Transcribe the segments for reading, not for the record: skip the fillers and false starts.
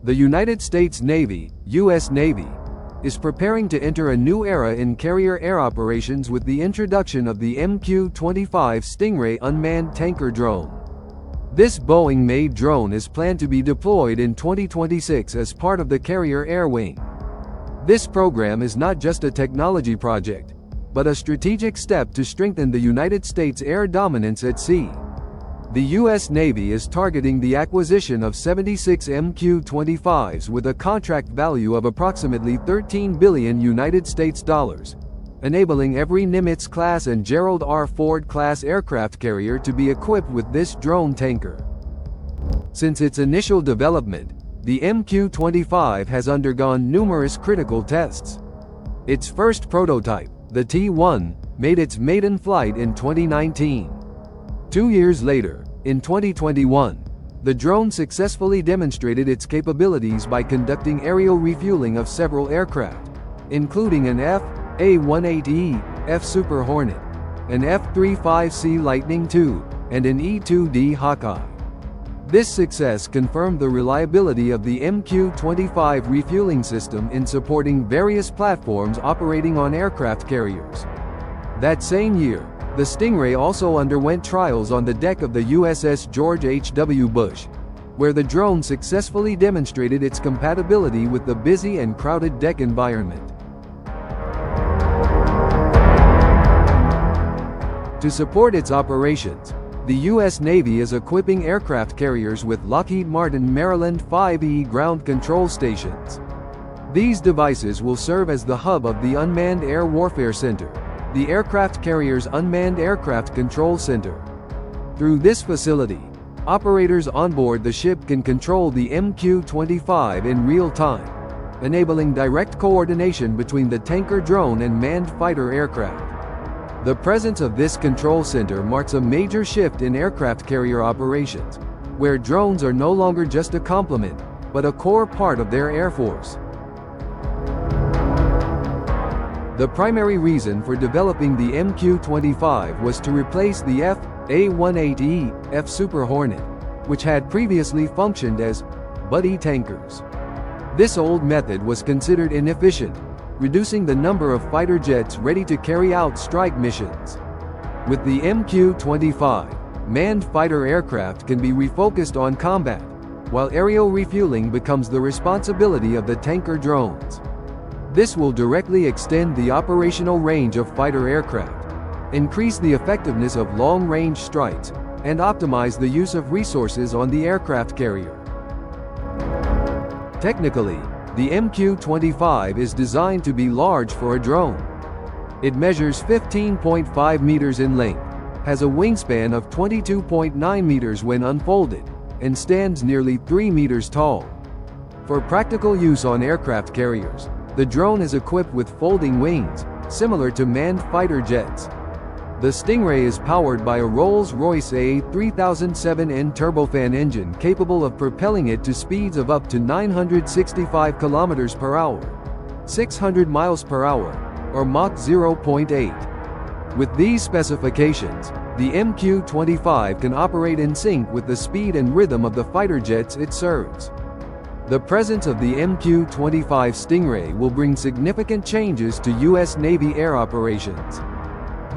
The United States Navy, U.S. Navy, is preparing to enter a new era in carrier air operations with the introduction of the MQ-25 Stingray unmanned tanker drone. This Boeing-made drone is planned to be deployed in 2026 as part of the Carrier Air Wing. This program is not just a technology project, but a strategic step to strengthen the United States' air dominance at sea. The U.S. Navy is targeting the acquisition of 76 MQ-25s with a contract value of approximately $13 billion, enabling every Nimitz-class and Gerald R Ford-class aircraft carrier to be equipped with this drone tanker. Since its initial development, the MQ-25 has undergone numerous critical tests. Its first prototype, the T-1, made its maiden flight in 2019. 2 years later, in 2021, the drone successfully demonstrated its capabilities by conducting aerial refueling of several aircraft, including an F/A-18E F Super Hornet, an F-35C Lightning II, and an E-2D Hawkeye. This success confirmed the reliability of the MQ-25 refueling system in supporting various platforms operating on aircraft carriers. That same year, the Stingray also underwent trials on the deck of the USS George H.W. Bush, where the drone successfully demonstrated its compatibility with the busy and crowded deck environment. To support its operations, the U.S. Navy is equipping aircraft carriers with Lockheed Martin Maryland 5E ground control stations. These devices will serve as the hub of the Unmanned Air Warfare Center, the aircraft carrier's Unmanned Aircraft Control Center. Through this facility, operators on board the ship can control the MQ-25 in real time, enabling direct coordination between the tanker drone and manned fighter aircraft. The presence of this control center marks a major shift in aircraft carrier operations, where drones are no longer just a complement, but a core part of their air force. The primary reason for developing the MQ-25 was to replace the F/A-18E F Super Hornet, which had previously functioned as buddy tankers. This old method was considered inefficient, reducing the number of fighter jets ready to carry out strike missions. With the MQ-25, manned fighter aircraft can be refocused on combat, while aerial refueling becomes the responsibility of the tanker drones. This will directly extend the operational range of fighter aircraft, increase the effectiveness of long-range strikes, and optimize the use of resources on the aircraft carrier. Technically, the MQ-25 is designed to be large for a drone. It measures 15.5 meters in length, has a wingspan of 22.9 meters when unfolded, and stands nearly 3 meters tall. For practical use on aircraft carriers, the drone is equipped with folding wings, similar to manned fighter jets. The Stingray is powered by a Rolls-Royce A3007N turbofan engine capable of propelling it to speeds of up to 965 km per hour, 600 miles per hour, or Mach 0.8. With these specifications, the MQ-25 can operate in sync with the speed and rhythm of the fighter jets it serves. The presence of the MQ-25 Stingray will bring significant changes to U.S. Navy air operations.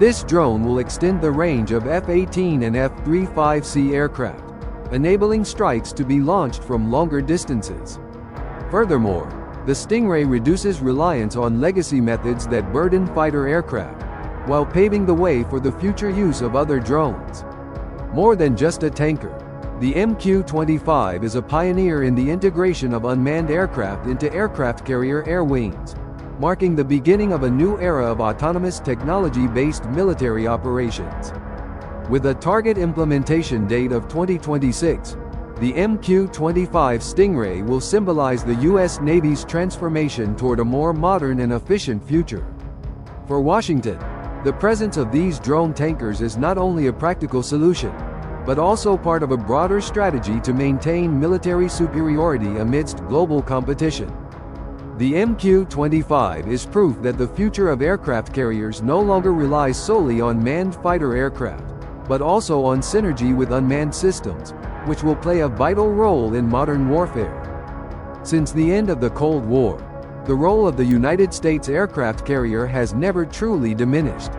This drone will extend the range of F-18 and F-35C aircraft, enabling strikes to be launched from longer distances. Furthermore, the Stingray reduces reliance on legacy methods that burden fighter aircraft, while paving the way for the future use of other drones. More than just a tanker, the MQ-25 is a pioneer in the integration of unmanned aircraft into aircraft carrier air wings, marking the beginning of a new era of autonomous technology-based military operations. With a target implementation date of 2026, the MQ-25 Stingray will symbolize the U.S. Navy's transformation toward a more modern and efficient future. For Washington, the presence of these drone tankers is not only a practical solution, but also part of a broader strategy to maintain military superiority amidst global competition. The MQ-25 is proof that the future of aircraft carriers no longer relies solely on manned fighter aircraft, but also on synergy with unmanned systems, which will play a vital role in modern warfare. Since the end of the Cold War, the role of the United States aircraft carrier has never truly diminished.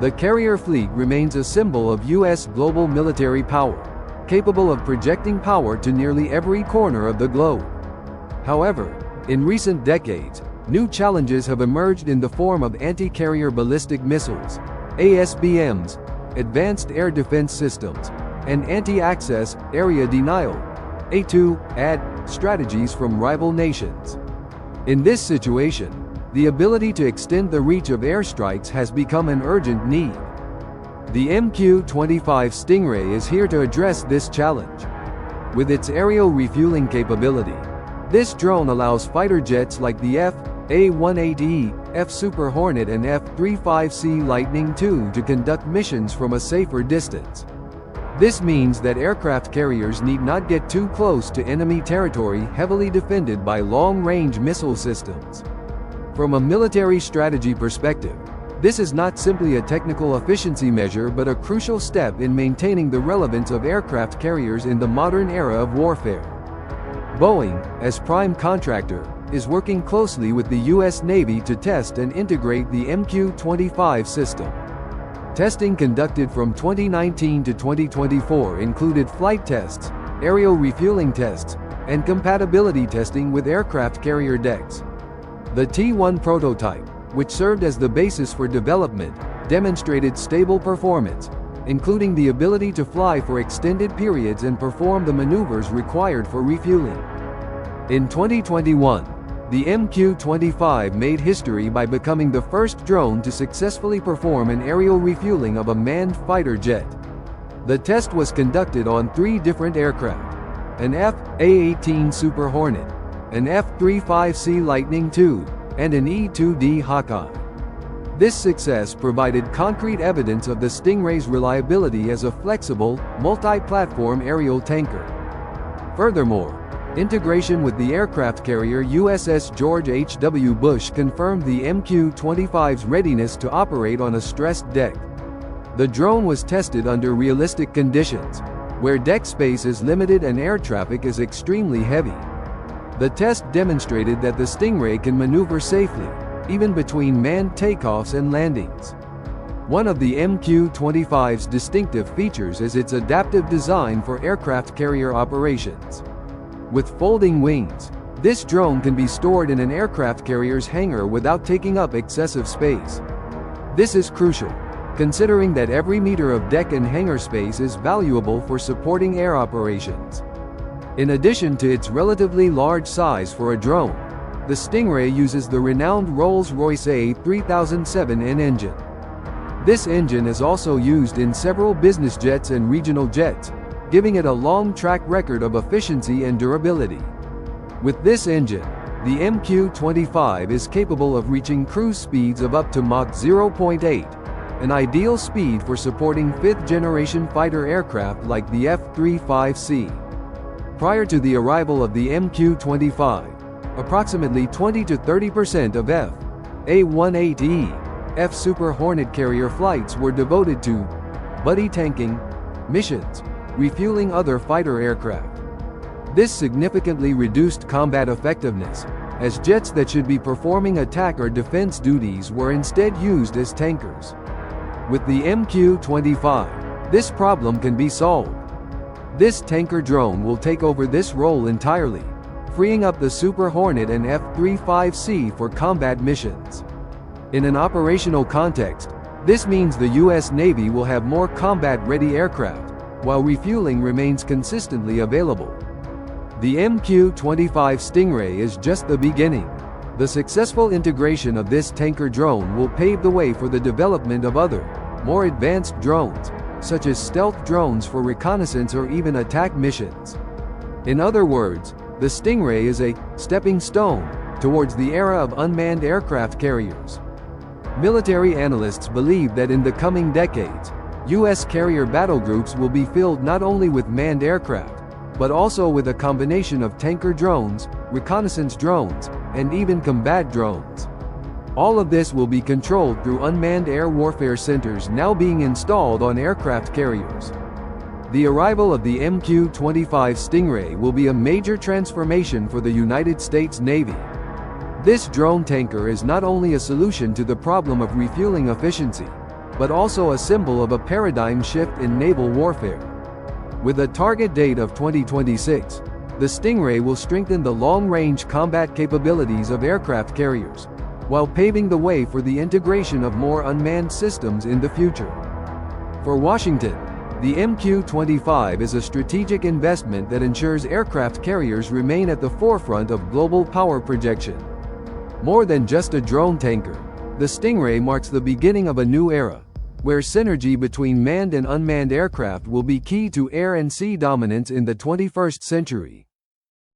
The carrier fleet remains a symbol of U.S. global military power, capable of projecting power to nearly every corner of the globe. However, in recent decades, new challenges have emerged in the form of anti-carrier ballistic missiles, ASBMs, advanced air defense systems, and anti-access, area denial, A2/AD, strategies from rival nations. In this situation, the ability to extend the reach of airstrikes has become an urgent need. The MQ-25 Stingray is here to address this challenge. With its aerial refueling capability, this drone allows fighter jets like the F/A-18E, F Super Hornet and F-35C Lightning II to conduct missions from a safer distance. This means that aircraft carriers need not get too close to enemy territory heavily defended by long-range missile systems. From a military strategy perspective, this is not simply a technical efficiency measure but a crucial step in maintaining the relevance of aircraft carriers in the modern era of warfare. Boeing, as prime contractor, is working closely with the U.S. Navy to test and integrate the MQ-25 system. Testing conducted from 2019 to 2024 included flight tests, aerial refueling tests, and compatibility testing with aircraft carrier decks. The T-1 prototype, which served as the basis for development, demonstrated stable performance, including the ability to fly for extended periods and perform the maneuvers required for refueling. In 2021, the MQ-25 made history by becoming the first drone to successfully perform an aerial refueling of a manned fighter jet. The test was conducted on 3 different aircraft: an F/A-18 Super Hornet, an F-35C Lightning II, and an E-2D Hawkeye. This success provided concrete evidence of the Stingray's reliability as a flexible, multi-platform aerial tanker. Furthermore, integration with the aircraft carrier USS George H.W. Bush confirmed the MQ-25's readiness to operate on a stressed deck. The drone was tested under realistic conditions, where deck space is limited and air traffic is extremely heavy. The test demonstrated that the Stingray can maneuver safely, even between manned takeoffs and landings. One of the MQ-25's distinctive features is its adaptive design for aircraft carrier operations. With folding wings, this drone can be stored in an aircraft carrier's hangar without taking up excessive space. This is crucial, considering that every meter of deck and hangar space is valuable for supporting air operations. In addition to its relatively large size for a drone, the Stingray uses the renowned Rolls-Royce A3007N engine. This engine is also used in several business jets and regional jets, giving it a long track record of efficiency and durability. With this engine, the MQ-25 is capable of reaching cruise speeds of up to Mach 0.8, an ideal speed for supporting 5th-generation fighter aircraft like the F-35C. Prior to the arrival of the MQ-25, approximately 20 to 30% of F/A-18E, F Super Hornet carrier flights were devoted to buddy tanking missions, refueling other fighter aircraft. This significantly reduced combat effectiveness, as jets that should be performing attack or defense duties were instead used as tankers. With the MQ-25, this problem can be solved. This tanker drone will take over this role entirely, freeing up the Super Hornet and F-35C for combat missions. In an operational context, this means the U.S. Navy will have more combat-ready aircraft, while refueling remains consistently available. The MQ-25 Stingray is just the beginning. The successful integration of this tanker drone will pave the way for the development of other, more advanced drones, such as stealth drones for reconnaissance or even attack missions. In other words, the Stingray is a stepping stone towards the era of unmanned aircraft carriers. Military analysts believe that in the coming decades, U.S. carrier battle groups will be filled not only with manned aircraft, but also with a combination of tanker drones, reconnaissance drones, and even combat drones. All of this will be controlled through unmanned air warfare centers now being installed on aircraft carriers. The arrival of the MQ-25 Stingray will be a major transformation for the United States Navy. This drone tanker is not only a solution to the problem of refueling efficiency, but also a symbol of a paradigm shift in naval warfare. With a target date of 2026, the Stingray will strengthen the long-range combat capabilities of aircraft carriers, while paving the way for the integration of more unmanned systems in the future. For Washington, the MQ-25 is a strategic investment that ensures aircraft carriers remain at the forefront of global power projection. More than just a drone tanker, the Stingray marks the beginning of a new era, where synergy between manned and unmanned aircraft will be key to air and sea dominance in the 21st century.